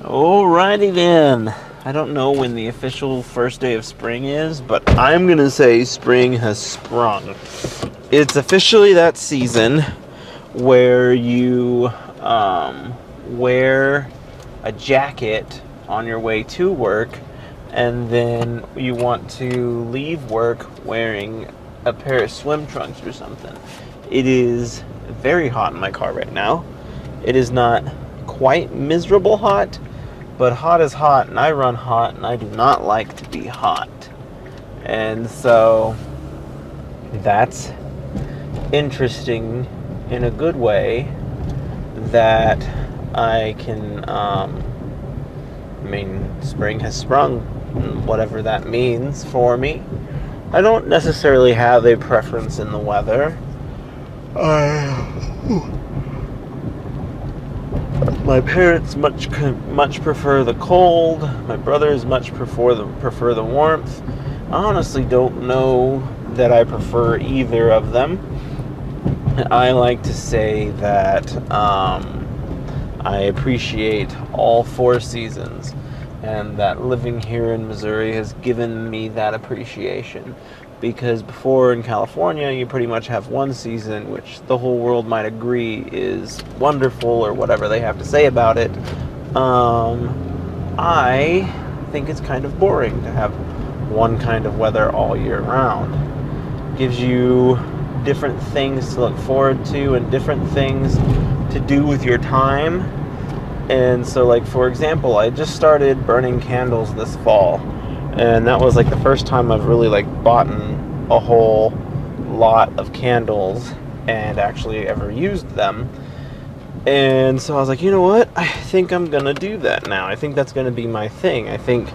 Alrighty then. I don't know when the official first day of spring is, but I'm gonna say spring has sprung. It's officially that season where you wear a jacket on your way to work, and then you want to leave work wearing a pair of swim trunks or something. It is very hot in my car right now. It is not quite miserable hot, but hot is hot, and I run hot, and I do not like to be hot. And so that's interesting in a good way that I can, spring has sprung, whatever that means for me. I don't necessarily have a preference in the weather. My parents much prefer the cold. My brothers much prefer the warmth. I honestly don't know that I prefer either of them. I like to say that I appreciate all four seasons, and that living here in Missouri has given me that appreciation. Because before in California, you pretty much have one season, which the whole world might agree is wonderful or whatever they have to say about it. I think it's kind of boring to have one kind of weather all year round. Gives you different things to look forward to and different things to do with your time. And so, like, for example, I just started burning candles this fall. And that was like the first time I've really like bought a whole lot of candles and actually ever used them. And so I was like, you know what? I think I'm going to do that now. I think that's going to be my thing. I think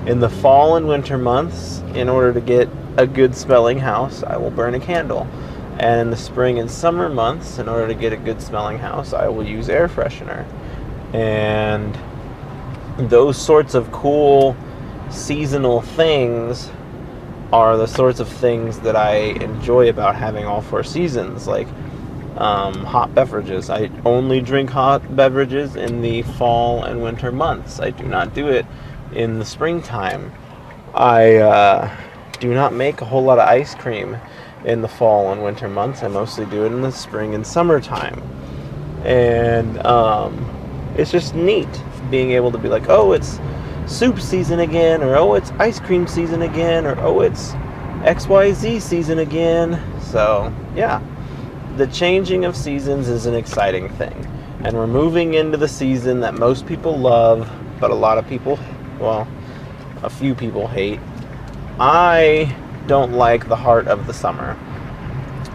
in the fall and winter months, in order to get a good smelling house, I will burn a candle. And in the spring and summer months, in order to get a good smelling house, I will use air freshener. And those sorts of cool seasonal things are the sorts of things that I enjoy about having all four seasons, like hot beverages. I only drink hot beverages in the fall and winter months. I do not do it in the springtime. I do not make a whole lot of ice cream in the fall and winter months. I mostly do it in the spring and summertime. And it's just neat being able to be like, oh, it's soup season again, or oh, it's ice cream season again, or oh, it's XYZ season again. So yeah, the changing of seasons is an exciting thing, and we're moving into the season that most people love, but a lot of people, well, a few people hate. I don't like the heart of the summer.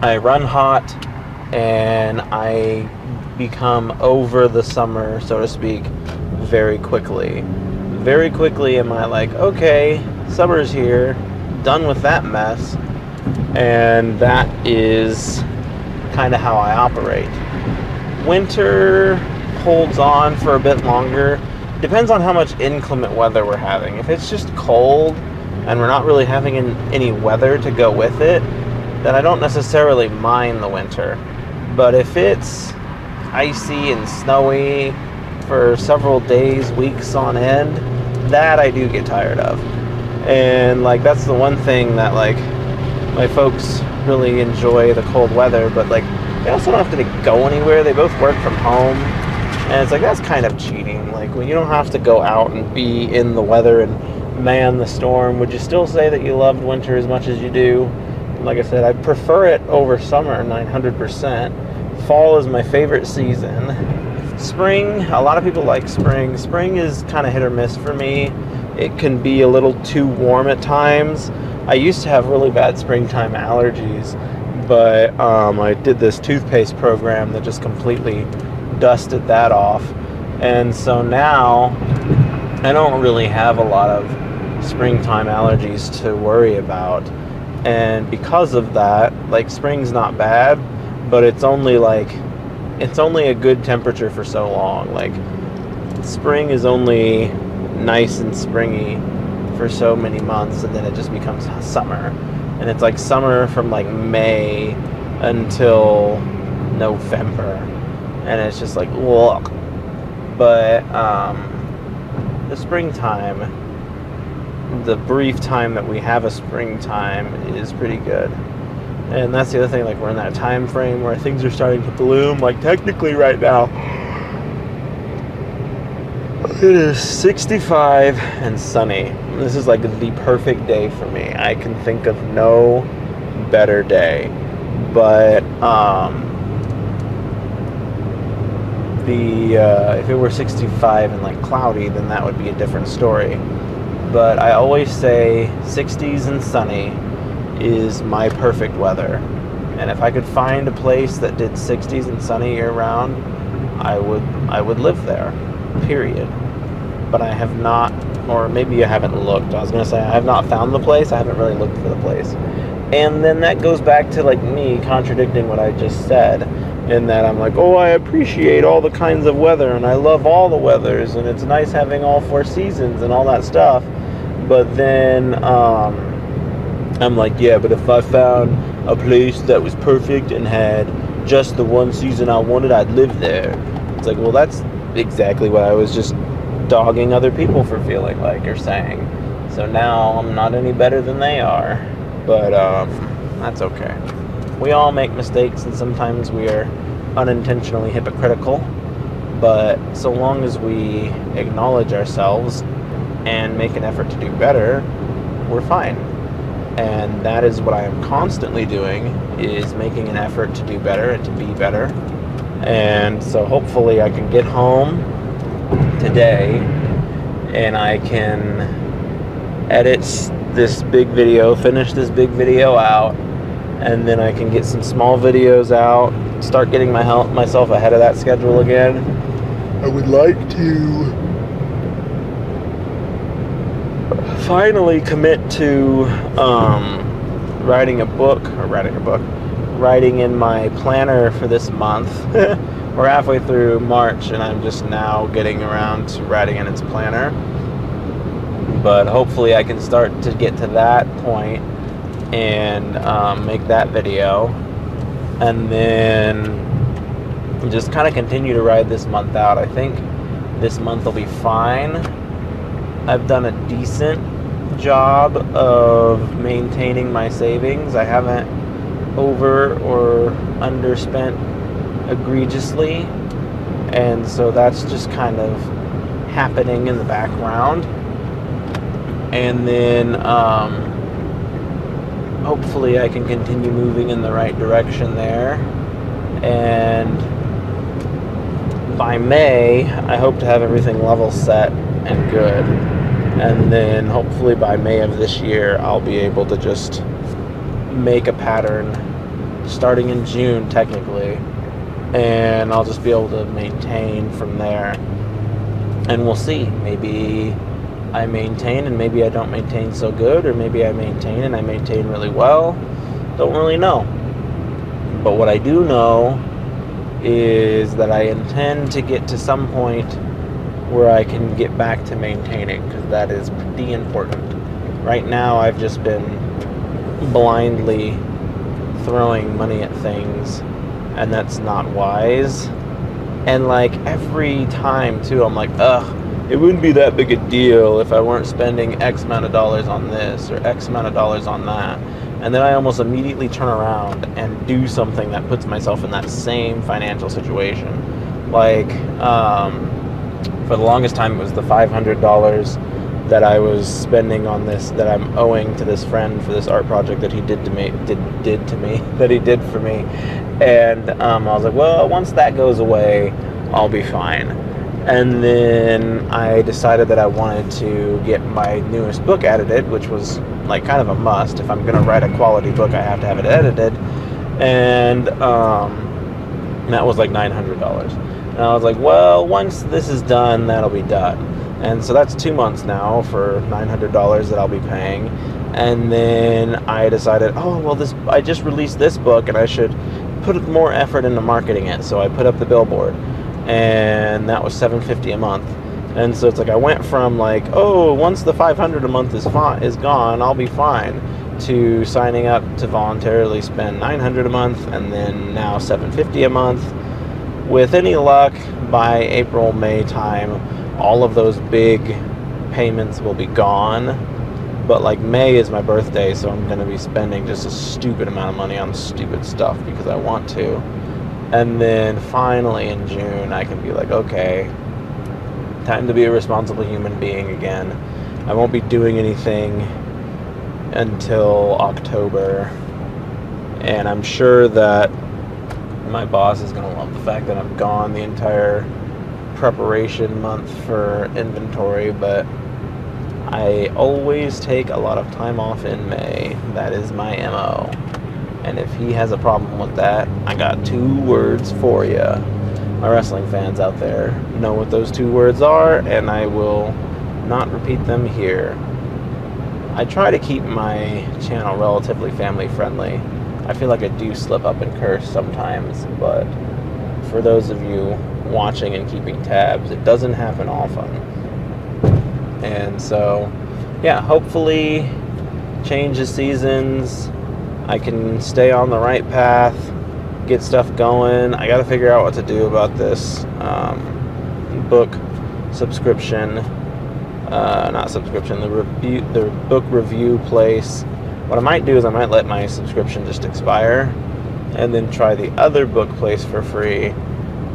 I run hot, and I become over the summer, so to speak, very quickly. Very quickly am I like, okay, summer's here, done with that mess, and that is kind of how I operate. Winter holds on for a bit longer. Depends on how much inclement weather we're having. If it's just cold and we're not really having any weather to go with it, then I don't necessarily mind the winter. But if it's icy and snowy for several days, weeks on end, that I do get tired of. And like, that's the one thing that like my folks really enjoy the cold weather, but like they also don't have to go anywhere. They both work from home, and it's like, that's kind of cheating. Like, when you don't have to go out and be in the weather and man the storm, would you still say that you loved winter as much as you do? Like I said, I prefer it over summer 900%. Fall is my favorite season. Spring, a lot of people like spring. Spring is kind of hit or miss for me. It can be a little too warm at times. I used to have really bad springtime allergies, but I did this toothpaste program that just completely dusted that off. And so now I don't really have a lot of springtime allergies to worry about. And because of that, like, spring's not bad, but it's only a good temperature for so long. Like, spring is only nice and springy for so many months, and then it just becomes summer. And it's like summer from like May until November, and it's just like, ugh. But the springtime, the brief time that we have a springtime, is pretty good. And that's the other thing, like we're in that time frame where things are starting to bloom. Like technically right now, it is 65 and sunny. This is like the perfect day for me. I can think of no better day. But if it were 65 and like cloudy, then that would be a different story. But I always say 60s and sunny is my perfect weather. And if I could find a place that did 60s and sunny year round, I would live there. Period. But I have not, or maybe I haven't looked. I was going to say I have not found the place. I haven't really looked for the place. And then that goes back to like me contradicting what I just said, in that I'm like, oh, I appreciate all the kinds of weather and I love all the weathers and it's nice having all 4 seasons and all that stuff. But then I'm like, yeah, but if I found a place that was perfect and had just the one season I wanted, I'd live there. It's like, well, that's exactly what I was just dogging other people for feeling like or saying. So now I'm not any better than they are. But that's okay. We all make mistakes and sometimes we are unintentionally hypocritical. But so long as we acknowledge ourselves and make an effort to do better, we're fine. And that is what I am constantly doing, is making an effort to do better and to be better. And so hopefully I can get home today and I can edit this big video, finish this big video out, and then I can get some small videos out, start getting myself ahead of that schedule again. I would like to finally commit to writing in my planner for this month. We're halfway through March and I'm just now getting around to writing in its planner. But hopefully I can start to get to that point and make that video, and then just kind of continue to ride this month out. I think this month will be fine. I've done a decent job of maintaining my savings. I haven't over or underspent egregiously, and so that's just kind of happening in the background. And then hopefully I can continue moving in the right direction there. And by May, I hope to have everything level set and good. And then hopefully by May of this year, I'll be able to just make a pattern starting in June, technically. And I'll just be able to maintain from there. And we'll see. Maybe I maintain and maybe I don't maintain so good, or maybe I maintain and I maintain really well. Don't really know. But what I do know is that I intend to get to some point where I can get back to maintaining, because that is pretty important. Right now I've just been blindly throwing money at things, and that's not wise. And like every time too, I'm like, ugh, it wouldn't be that big a deal if I weren't spending X amount of dollars on this or X amount of dollars on that. And then I almost immediately turn around and do something that puts myself in that same financial situation. Like, for the longest time, it was the $500 that I was spending on this, that I'm owing to this friend for this art project that he did for me. And I was like, well, once that goes away, I'll be fine. And then I decided that I wanted to get my newest book edited, which was like kind of a must. If I'm going to write a quality book, I have to have it edited. And that was like $900. And I was like, well, once this is done, that'll be done. And so that's 2 months now for $900 that I'll be paying. And then I decided, oh, well, I just released this book and I should put more effort into marketing it. So I put up the billboard, and that was $750 a month. And so it's like I went from like, oh, once the $500 a month is gone, I'll be fine, to signing up to voluntarily spend $900 a month, and then now $750 a month. With any luck, by April, May time, all of those big payments will be gone. But like May is my birthday, so I'm going to be spending just a stupid amount of money on stupid stuff because I want to. And then finally in June, I can be like, okay, time to be a responsible human being again. I won't be doing anything until October. And I'm sure that my boss is going to love the fact that I'm gone the entire preparation month for inventory, but I always take a lot of time off in May. That is my MO. And if he has a problem with that, I got 2 words for you. My wrestling fans out there know what those 2 words are, and I will not repeat them here. I try to keep my channel relatively family friendly. I feel like I do slip up and curse sometimes, but for those of you watching and keeping tabs, it doesn't happen often. And so, yeah, hopefully change the seasons. I can stay on the right path, get stuff going. I got to figure out what to do about this book subscription. Not subscription, the book review place. What I might do is I might let my subscription just expire and then try the other book place for free,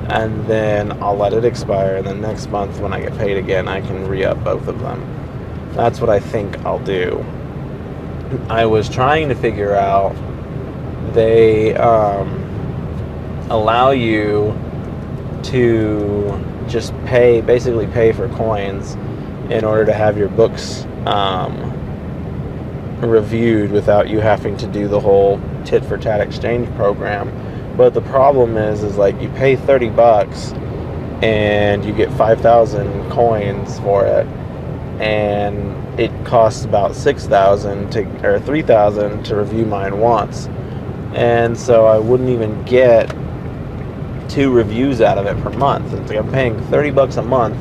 and then I'll let it expire, and then next month when I get paid again, I can re-up both of them. That's what I think I'll do. I was trying to figure out, they allow you to just basically pay for coins in order to have your books reviewed without you having to do the whole tit-for-tat exchange program. But the problem is like you pay $30 and you get 5,000 coins for it, and it costs about 6,000 or 3,000 to review mine once. And so I wouldn't even get 2 reviews out of it per month. It's like I'm paying $30 a month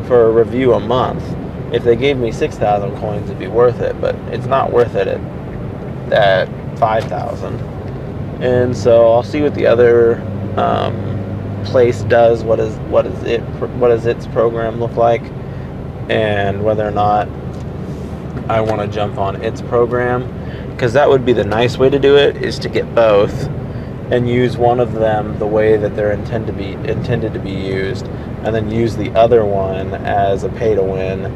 for a review a month. If they gave me 6,000 coins, it'd be worth it, but it's not worth it at 5,000. And so I'll see what the other place does. What does its program look like, and whether or not I want to jump on its program, because that would be the nice way to do it, is to get both and use one of them the way that they're intended to be used, and then use the other one as a pay to win.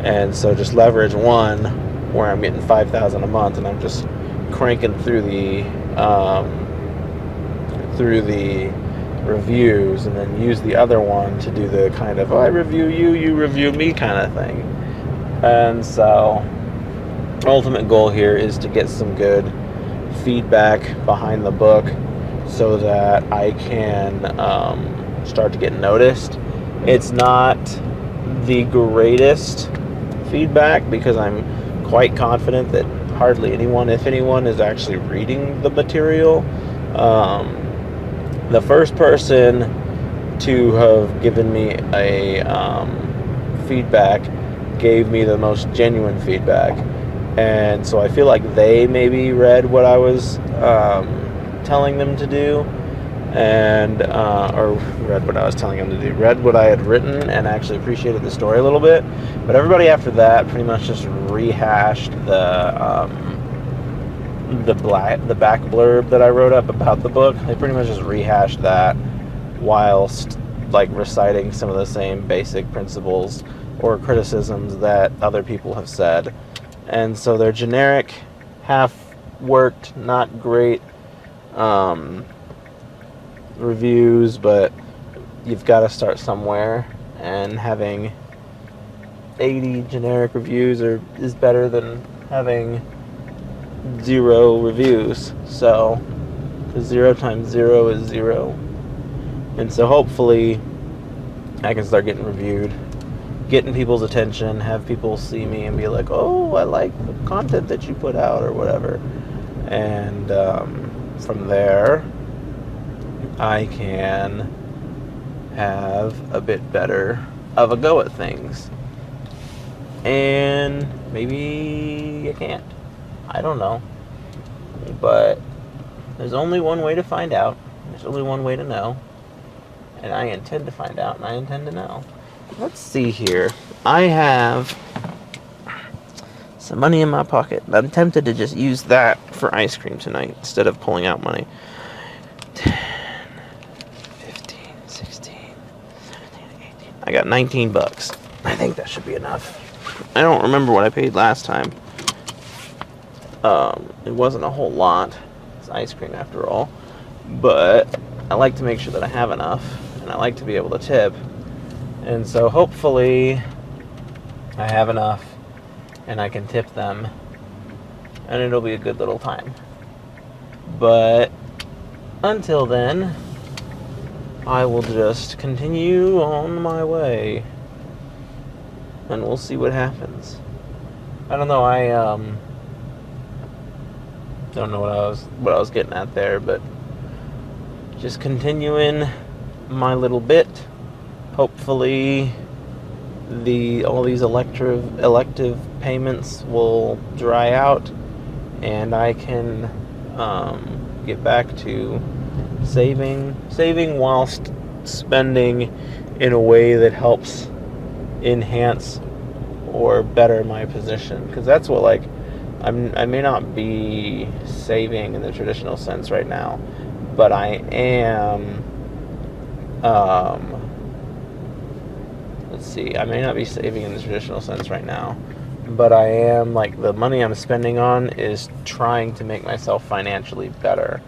And so just leverage one where I'm getting 5,000 a month, and I'm just cranking through the reviews, and then use the other one to do the kind of I review you, you review me kind of thing. And so ultimate goal here is to get some good feedback behind the book so that I can start to get noticed. It's not the greatest feedback because I'm quite confident that hardly anyone, if anyone, is actually reading the material. The first person to have given me a feedback gave me the most genuine feedback, and so I feel like they maybe read what I was telling them to do, and or read what I was telling them to do, read what I had written, and actually appreciated the story a little bit. But everybody after that pretty much just rehashed the back blurb that I wrote up about the book. They pretty much just rehashed that whilst like reciting some of the same basic principles or criticisms that other people have said. And so they're generic, half-worked, not great reviews, but you've got to start somewhere, and having 80 generic reviews is better than having 0 reviews. So 0 times 0 is 0. And so hopefully I can start getting reviewed, getting people's attention, have people see me and be like, oh, I like the content that you put out or whatever. And from there I can have a bit better of a go at things. And maybe I can't. I don't know. But there's only one way to find out. There's only one way to know. And I intend to find out, and I intend to know. Let's see here. I have some money in my pocket. I'm tempted to just use that for ice cream tonight instead of pulling out money. 10, 15, 16, 17, 18. I got 19 bucks. I think that should be enough. I don't remember what I paid last time. It wasn't a whole lot. It's ice cream after all. But I like to make sure that I have enough, and I like to be able to tip. And so hopefully I have enough and I can tip them, and it'll be a good little time. But until then, I will just continue on my way, and we'll see what happens. I don't know, I don't know what I was getting at there, but just continuing my little bit. Hopefully all these elective payments will dry out, and I can get back to saving whilst spending in a way that helps enhance or better my position. Because that's what, like, I may not be saving in the traditional sense right now, but I am let's see, I may not be saving in the traditional sense right now, but I am, like, the money I'm spending on is trying to make myself financially better.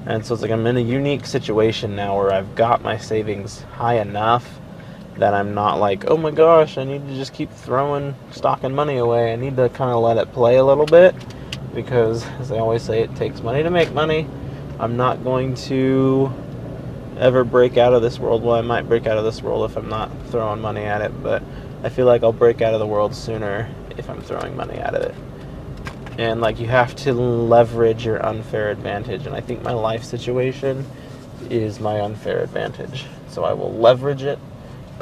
And so it's like I'm in a unique situation now where I've got my savings high enough that I'm not like, oh my gosh, I need to just keep stocking money away. I need to kind of let it play a little bit, because, as I always say, it takes money to make money. I'm not going to ever break out of this world. Well, I might break out of this world if I'm not throwing money at it, but I feel like I'll break out of the world sooner if I'm throwing money at it. And, like, you have to leverage your unfair advantage, and I think my life situation is my unfair advantage. So I will leverage it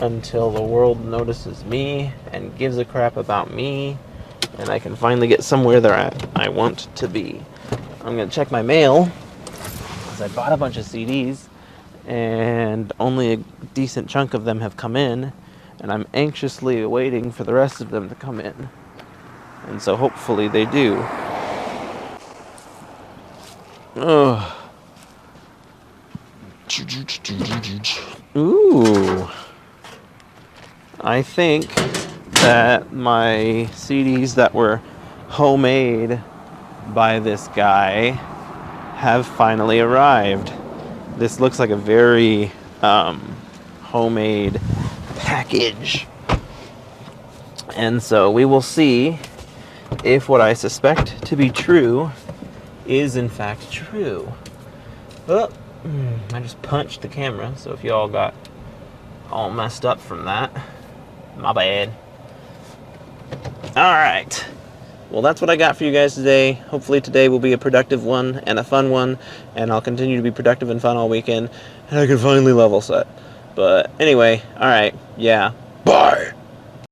until the world notices me and gives a crap about me, and I can finally get somewhere that I want to be. I'm going to check my mail, because I bought a bunch of CDs, and only a decent chunk of them have come in, and I'm anxiously waiting for the rest of them to come in. And so hopefully they do. Ugh. Ooh. I think that my CDs that were homemade by this guy have finally arrived. This looks like a very homemade package. And so we will see if what I suspect to be true is in fact true. Oh, I just punched the camera, so if y'all got all messed up from that, my bad. Alright. Well, that's what I got for you guys today. Hopefully today will be a productive one and a fun one, and I'll continue to be productive and fun all weekend, and I can finally level set. But anyway, alright, yeah. Bye!